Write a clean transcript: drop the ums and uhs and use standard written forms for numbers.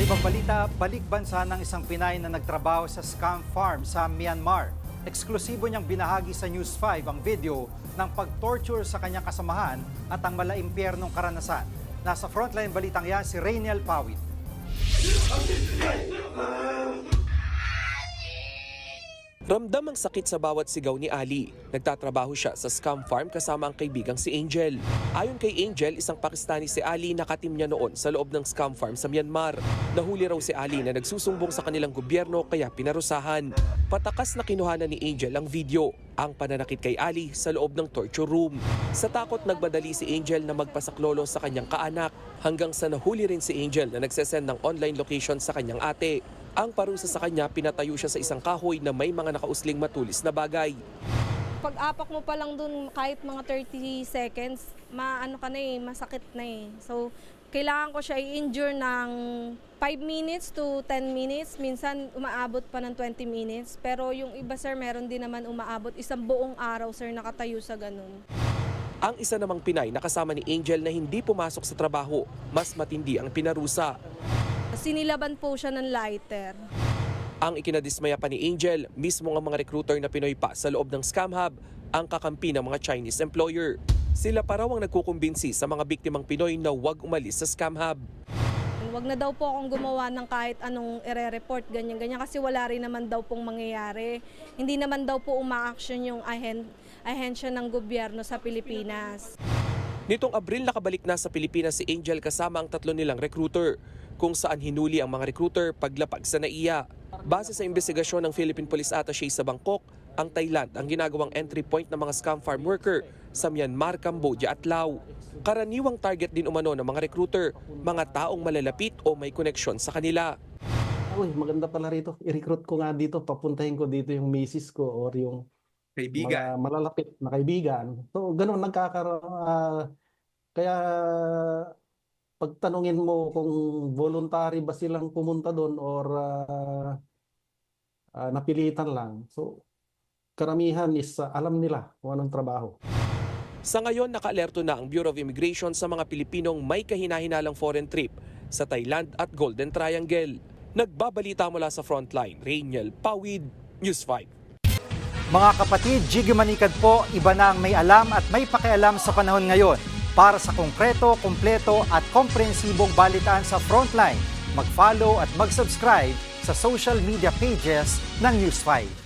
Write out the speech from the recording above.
ibang balita, balik bansa ng isang Pinay na nagtrabaho sa scam farm sa Myanmar. Eksklusibo niyang binahagi sa News 5 ang video ng pag-torture sa kanyang kasamahan at ang malaimpyernong karanasan. Nasa frontline balitang yan si Rainiel Pawit. Ramdam ang sakit sa bawat sigaw ni Ali. Nagtatrabaho siya sa scam farm kasama ang kaibigang si Angel. Ayon kay Angel, isang Pakistani si Ali nakatim niya noon sa loob ng scam farm sa Myanmar. Nahuli raw si Ali na nagsusumbong sa kanilang gobyerno kaya pinarusahan. Patakas na kinuhanan ni Angel ang video, ang pananakit kay Ali sa loob ng torture room. Sa takot nagmadali si Angel na magpasaklolo sa kanyang kaanak hanggang sa nahuli rin si Angel na nagsesend ng online location sa kanyang ate. Ang parusa sa kanya, pinatayo siya sa isang kahoy na may mga nakausling matulis na bagay. Pag-apak mo pa lang dun kahit mga 30 seconds, masakit na eh. So, kailangan ko siya i-injure ng 5 minutes to 10 minutes. Minsan umaabot pa ng 20 minutes. Pero yung iba sir, meron din naman umaabot isang buong araw sir nakatayo sa ganun. Ang isa namang Pinay na kasama ni Angel na hindi pumasok sa trabaho, mas matindi ang pinarusa. Sinilaban po siya ng lighter. Ang ikinadismaya pa ni Angel, mismo ang mga recruiter na Pinoy pa sa loob ng scam hub, ang kakampi ng mga Chinese employer. Sila pa raw ang nagkukumbinsi sa mga biktimang Pinoy na huwag umalis sa scam hub. Huwag na daw po akong gumawa ng kahit anong ire-report, ganyan-ganyan, kasi wala rin naman daw pong mangyayari. Hindi naman daw po uma-action yung ahensya ng gobyerno sa Pilipinas. Nitong Abril nakabalik na sa Pilipinas si Angel kasama ang 3 nilang recruiter, kung saan hinuli ang mga recruiter paglapag sa NAIA. Base sa investigasyon ng Philippine Police Attaché sa Bangkok, ang Thailand ang ginagawang entry point ng mga scam farm worker sa Myanmar, Cambodia at Laos. Karaniwang target din umano ng mga recruiter, mga taong malalapit o may koneksyon sa kanila. Uy, maganda pala rito. I-recruit ko nga dito, papuntahin ko dito yung misis ko or yung Kaibigan. mga malalapit na kaibigan. So, ganun, kaya pagtanungin mo kung voluntary ba silang pumunta doon or napilitan lang. So, karamihan is alam nila kung anong trabaho. Sa ngayon, naka-alerto na ang Bureau of Immigration sa mga Pilipinong may kahinahinalang foreign trip sa Thailand at Golden Triangle. Nagbabalita mula sa Frontline, Rainiel Pawid, News 5. Mga kapatid, Jiggy Manikad po, iba na ang may alam at may pakialam sa panahon ngayon. Para sa konkreto, kumpleto at komprehensibong balitaan sa Frontline, mag-follow at mag-subscribe sa social media pages ng News 5.